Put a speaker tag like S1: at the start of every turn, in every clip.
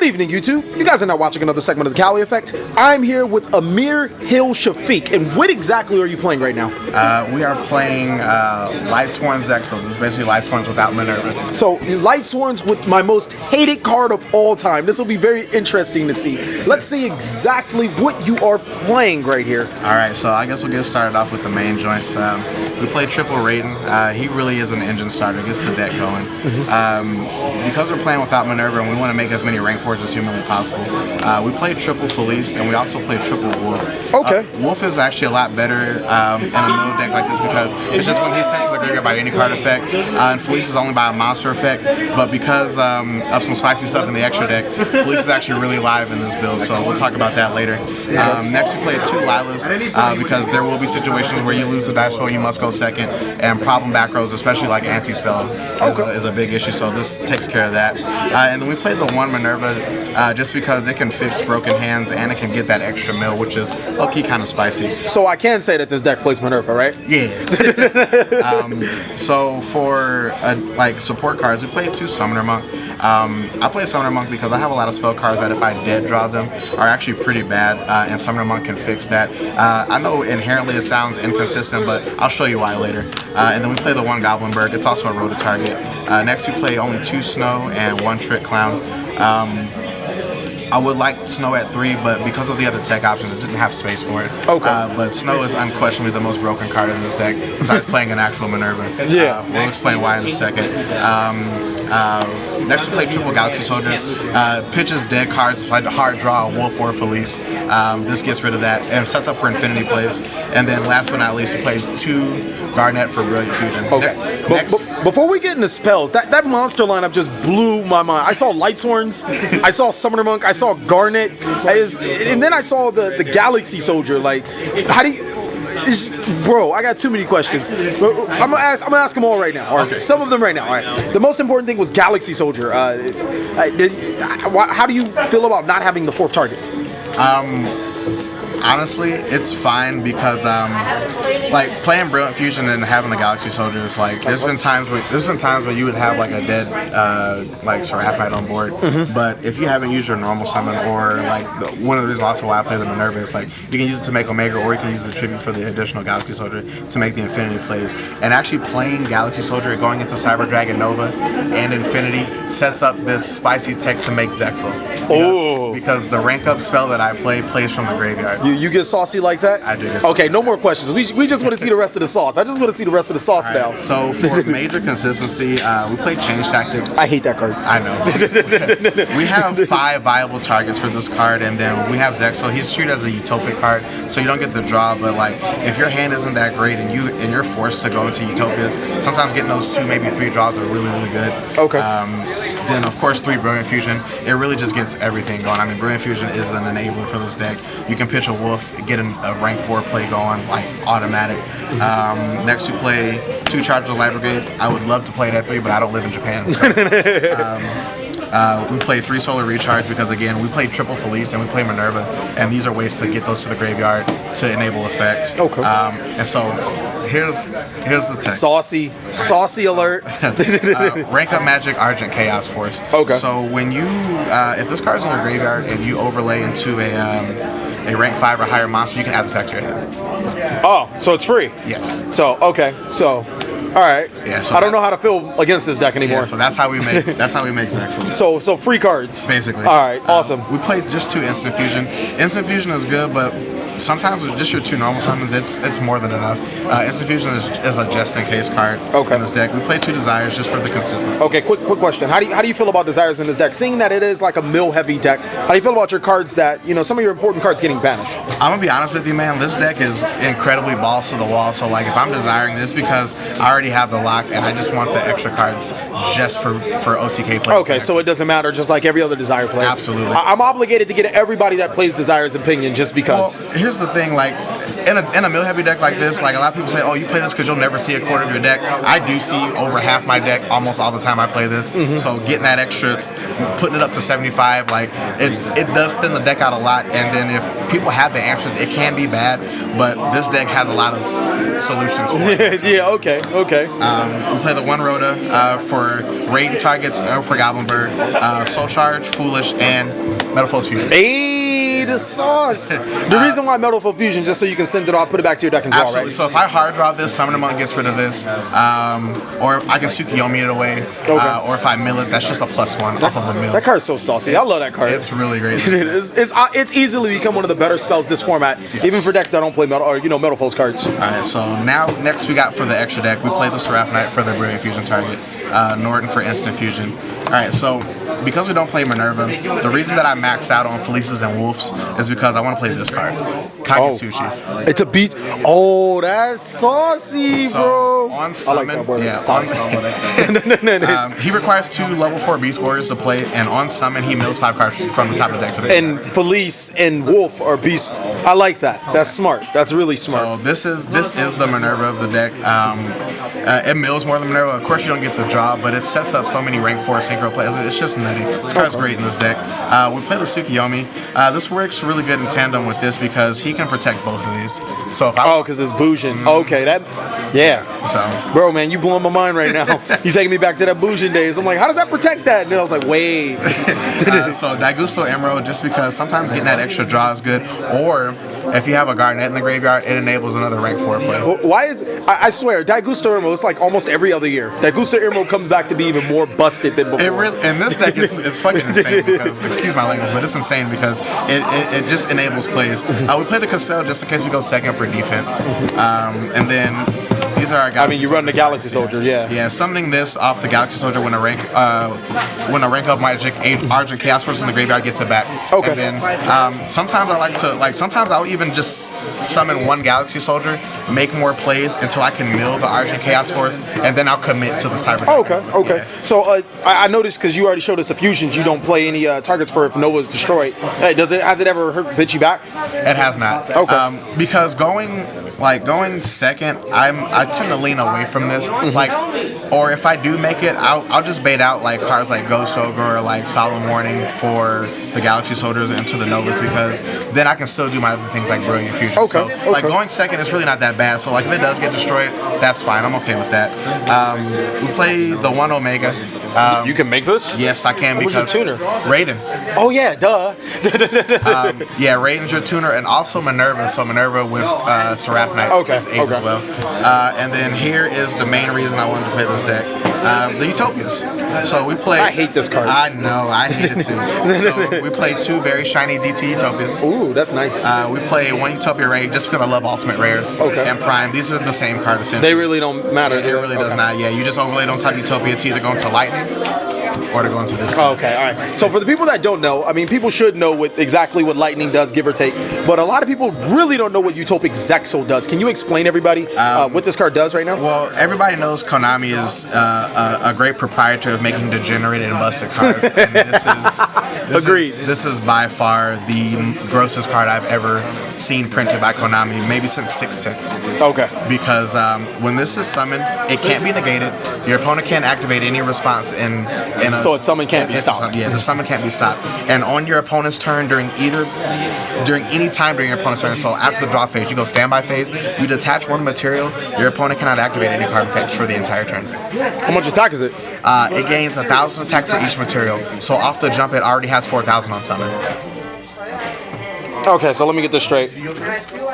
S1: Good evening, YouTube. You guys are now watching another segment of the Cali Effect. I'm here with Amir Hill Shafiq. And what exactly are you playing right now?
S2: We are playing Lightsworn Zexal. This is basically Lightsworns without Minerva.
S1: So, Lightsworns with my most hated card of all time. This will be very interesting to see. Let's see exactly what you are playing right here.
S2: Alright, so I guess we'll get started off with the main joints. We play triple Raiden. He really is an engine starter, gets the deck going. Because we're playing without Minerva and we want to make as many rank 4s as humanly possible, we play triple Felice and we also play triple Wolf.
S1: Okay.
S2: Wolf is actually a lot better in a middle deck like this because it's just when he's sent to the graveyard by any card effect, and Felice is only by a monster effect, but because of some spicy stuff in the extra deck, Felice is actually really live in this build, so we'll talk about that later. Next we play 2 Lilas because there will be situations where you lose the dice roll, you must go second, and problem back rows, especially like anti-spell, is a big issue, so this takes care of that. And then we play the 1 Minerva just because it can fix broken hands and it can get that extra mill, which is low-key kind of spicy.
S1: So I can say that this deck plays Minerva, right?
S2: Yeah. So for like support cards, we play 2 Summoner Monk. I play Summoner Monk because I have a lot of spell cards that if I dead draw them are actually pretty bad, and Summoner Monk can fix that. I know inherently it sounds inconsistent, but I'll show you why later. And then we play the 1 Goblinberg. It's also a road to target. Next we play only 2 Snow and 1 Trick Clown. I would like Snow at 3, but because of the other tech options, it didn't have space for it.
S1: Okay.
S2: But Snow is unquestionably the most broken card in this deck, besides playing an actual Minerva.
S1: Yeah.
S2: We'll explain why in a second. Next we play triple Galaxy Soldiers. Pitches dead cards, if I hard draw a Wolf or a Felice. This gets rid of that and sets up for Infinity plays. And then last but not least, we play 2 Garnet for Brilliant Fusion.
S1: Okay. Before we get into spells, that monster lineup just blew my mind. I saw Lightsworns, I saw Summoner Monk, I saw Garnet, and then I saw the Galaxy Soldier. Like, how do you... Bro, I got too many questions. I'm gonna ask them all right now. All right, okay. Some of them right now. All right. The most important thing was Galaxy Soldier. How do you feel about not having the 4th target?
S2: Honestly, it's fine because like playing Brilliant Fusion and having the Galaxy Soldiers, like there's been times where you would have like a dead like Seraph Knight on board, but if you haven't used your normal summon, or like one of the reasons also why I play the Minerva is like you can use it to make Omega, or you can use the tribute for the additional Galaxy Soldier to make the Infinity plays. And actually playing Galaxy Soldier and going into Cyber Dragon Nova and Infinity sets up this spicy tech to make Zexal. Because the rank up spell that I play plays from the graveyard.
S1: You get saucy like that?
S2: I do get
S1: saucy. Okay, no more questions. We just want to see the rest of the sauce. I just want to see the rest of the sauce now.
S2: So for major consistency, we play Change Tactics.
S1: I hate that card.
S2: I know. We have 5 viable targets for this card, and then we have Zexal. He's treated as a Utopia card, so you don't get the draw, but like if your hand isn't that great and you're forced to go into Utopias, sometimes getting those 2, maybe 3 draws are really, really good.
S1: Okay.
S2: Then of course 3 Brilliant Fusion. It really just gets everything going. I mean, Brilliant Fusion is an enabler for this deck. You can pitch a Wolf, get a rank 4 play going, like automatic. Next we play 2 Charges of Light Brigade. I would love to play it at 3, but I don't live in Japan. So. We play 3 Solar Recharge because again we play triple Felice and we play Minerva, and these are ways to get those to the graveyard to enable effects.
S1: Okay.
S2: And so here's the tech.
S1: Saucy alert.
S2: Rank up Magic Argent Chaos Force.
S1: Okay.
S2: So when you if this card's in your graveyard and you overlay into a rank 5 or higher monster, you can add this back to your hand.
S1: Oh, so it's free?
S2: Yes.
S1: So okay, so all right.
S2: Yeah. So
S1: I don't know how to feel against this deck anymore.
S2: Yeah, so that's how we make Zexal.
S1: So free cards.
S2: Basically.
S1: All right. Awesome.
S2: We played just 2 Instant Fusion. Instant Fusion is good, but sometimes with just your 2 normal summons, it's more than enough. Instant Fusion is a just-in-case card in this deck. We play 2 Desires just for the consistency.
S1: Okay, quick question. How do you feel about Desires in this deck? Seeing that it is like a mill-heavy deck, how do you feel about your cards that, some of your important cards getting banished?
S2: I'm going to be honest with you, man. This deck is incredibly balls to the wall. So, like, if I'm desiring this because I already have the lock and I just want the extra cards just for OTK plays.
S1: Okay, so it doesn't matter, just like every other Desire player.
S2: Absolutely.
S1: I'm obligated to get everybody that plays Desire's opinion just because.
S2: Well, here's the thing, like, in a mill heavy deck like this, like a lot of people say, oh, you play this because you'll never see a quarter of your deck. I do see over half my deck almost all the time I play this. So getting that extra, putting it up to 75, like it does thin the deck out a lot. And then if people have the answers, it can be bad. But this deck has a lot of solutions for it.
S1: Yeah, okay.
S2: We play the one Rhoda for raid targets for Goblin Bird, Soul Charge, Foolish, and Metal Force Fusion.
S1: Hey, the sauce. The reason why Metal Full Fusion, just so you can send it off, put it back to your deck and draw,
S2: Absolutely.
S1: right?
S2: So if I hard draw this, Summoner Monk gets rid of this, or I can Tsukiyomi it away, or if I mill it, that's just a +1 off of a mill.
S1: That card's so saucy. I love that card.
S2: It's really great.
S1: It's easily become one of the better spells this format, even for decks that don't play Metal or Metal Foes cards.
S2: All right, so now next we got for the extra deck, we play the Seraph Knight for the Brilliant Fusion target, Norton for instant fusion. All right, so because we don't play Minerva, the reason that I maxed out on Felices and Wolves is because I want to play this card, Kagetsuchi.
S1: It's a beat. Oh, that's saucy,
S2: So
S1: bro.
S2: on summon,
S1: I like that word.
S2: he requires 2 level 4 Beast Warriors to play, and on summon he mills 5 cards from the top of the deck to the
S1: And Felice and Wolf are beasts. I like that. That's smart. That's really smart.
S2: So this is the Minerva of the deck. It mills more than Minerva. Of course, you don't get to draw, but it sets up so many rank 4 synchro plays. It's just nutty. This card's great in this deck. We play the Tsukiyomi. This works really good in tandem with this because he can protect both of these. So if I
S1: because it's Bujin. Okay,
S2: so
S1: Bro, man, you blowing my mind right now. You taking me back to that Bujin days. I'm like, how does that protect that? And then I was like, wait.
S2: so Daigusto Emerald, just because sometimes getting that extra draw is good, or if you have a Garnet in the graveyard, it enables another rank 4 play.
S1: Why is I swear, Daigusto Emerald, it's like almost every other year. Daigusto Emerald comes back to be even more busted than before.
S2: It really, in this deck, it's fucking insane because, excuse my language, but it's insane because it just enables plays. We play the Cassell just in case we go second for defense. And then these are our Galaxy
S1: you run the Galaxy Soldier, yeah.
S2: Yeah, summoning this off the Galaxy Soldier when a rank up Magic Argent Chaos Force in the graveyard gets it back.
S1: Okay.
S2: And then sometimes I like to sometimes I'll even just summon one Galaxy Soldier, make more plays until I can mill the Argent Chaos Force, and then I'll commit to the Cyber.
S1: Okay.
S2: Yeah.
S1: So I noticed because you already showed us the fusions, you don't play any targets for if Nova's destroyed. Hey, has it ever hit you back?
S2: It has not.
S1: Okay.
S2: Because going second, I tend to lean away from this. Or if I do make it, I'll just bait out like cards like Ghost Ogre or like Solemn Warning for the Galaxy Soldiers into the Novas, because then I can still do my other things like Brilliant Fusion.
S1: Okay.
S2: So like going second is really not that bad. So like if it does get destroyed, that's fine. I'm okay with that. We play the 1 Omega.
S1: You can make this?
S2: Yes, I can, because
S1: tuner?
S2: Raiden.
S1: Oh yeah, duh.
S2: Yeah, Raiden's your tuner, and also Minerva. So Minerva with Seraph Knight is 8 as well. And then here is the main reason I wanted to play this deck. The Utopias. So we play.
S1: I hate this card.
S2: I know, I hate it too. So we play 2 very shiny DT Utopias.
S1: Ooh, that's nice.
S2: We play 1 Utopia Raid just because I love Ultimate Rares.
S1: Okay.
S2: And Prime. These are the same card essentially.
S1: They really don't matter.
S2: It really does not. Yeah, you just overlay it on top of Utopia to either go into Lightning or to go into this.
S1: Okay, all right. So for the people that don't know, people should know exactly what Lightning does, give or take. But a lot of people really don't know what Utopic Zexal does. Can you explain everybody what this card does right now?
S2: Well, everybody knows Konami is a great proprietor of making degenerated and busted cards. And
S1: Agreed.
S2: This is by far the grossest card I've ever seen printed by Konami, maybe since Sixth Sense.
S1: Okay.
S2: Because when this is summoned, it can't be negated. Your opponent can't activate any response in a...
S1: So its summon can't be stopped.
S2: Yeah, the summon can't be stopped. And on your opponent's turn, during any time during your opponent's turn, so after the draw phase, you go standby phase, you detach 1 material, your opponent cannot activate any card effects for the entire turn.
S1: How much attack is it?
S2: It gains 1,000 attack for each material. So off the jump, it already has 4,000 on summon.
S1: Okay, so let me get this straight.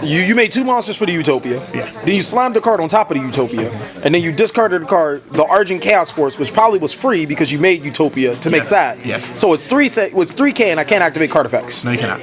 S1: You made 2 monsters for the Utopia.
S2: Yeah.
S1: Then you slammed the card on top of the Utopia. And then you discarded the card, the Argent Chaos Force, which probably was free because you made Utopia to make that.
S2: Yes.
S1: So it's 3K and I can't activate card effects.
S2: No, you cannot.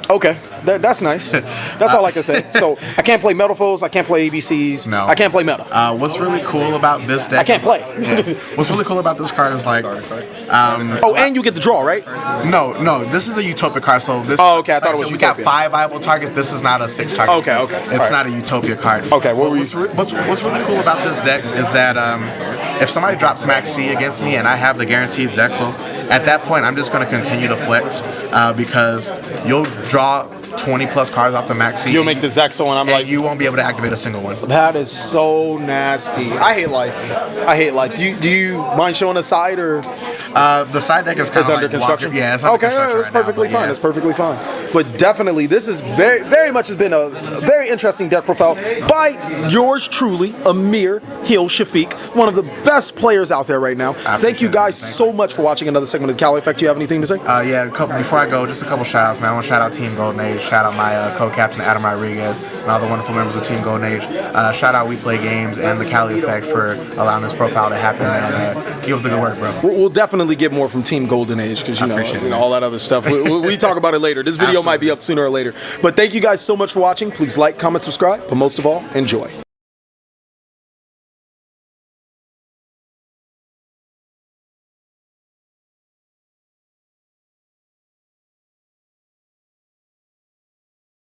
S1: Okay, that's nice. That's all I can say. So I can't play Metal Foes, I can't play ABCs.
S2: No.
S1: I can't play Meta.
S2: What's really cool about this deck...
S1: I can't play.
S2: Yeah. What's really cool about this card is like...
S1: and you get the draw, right?
S2: No, this is a Utopia card, so this...
S1: Oh, okay, I thought it was
S2: we got
S1: Utopia.
S2: 5 viable targets, this is not a 6 target.
S1: Okay.
S2: It's not a Utopia card.
S1: Okay, what were you...
S2: What's really cool about this deck is that if somebody drops Max C against me and I have the guaranteed Zexal, at that point I'm just going to continue to flex because you'll draw 20 plus cards off the Max C.
S1: You'll make the Zexal and I'm like...
S2: you won't be able to activate a single one.
S1: That is so nasty. I hate life. Do you mind showing a side or...
S2: The side deck is kind of
S1: under construction?
S2: Yeah, it's under construction
S1: that's perfectly fine.
S2: Yeah.
S1: That's perfectly fine. but definitely this is very much has been a very interesting deck profile by yours truly, Amir Hill Shafiq, one of the best players out there right now. Thank you guys so much for watching another segment of the Cali Effect. Do you have anything to say?
S2: Yeah, before I go, just a couple shout outs, man. I want to shout out Team Golden Age, shout out my co-captain Adam Rodriguez, and all the wonderful members of Team Golden Age. Shout out We Play Games and the Cali Effect for allowing this profile to happen, and keep up the good work, bro.
S1: We'll definitely get more from Team Golden Age, because you know all that other stuff. We talk about it later. This video might be up sooner or later. But thank you guys so much for watching. Please like, comment, subscribe, but most of all, enjoy.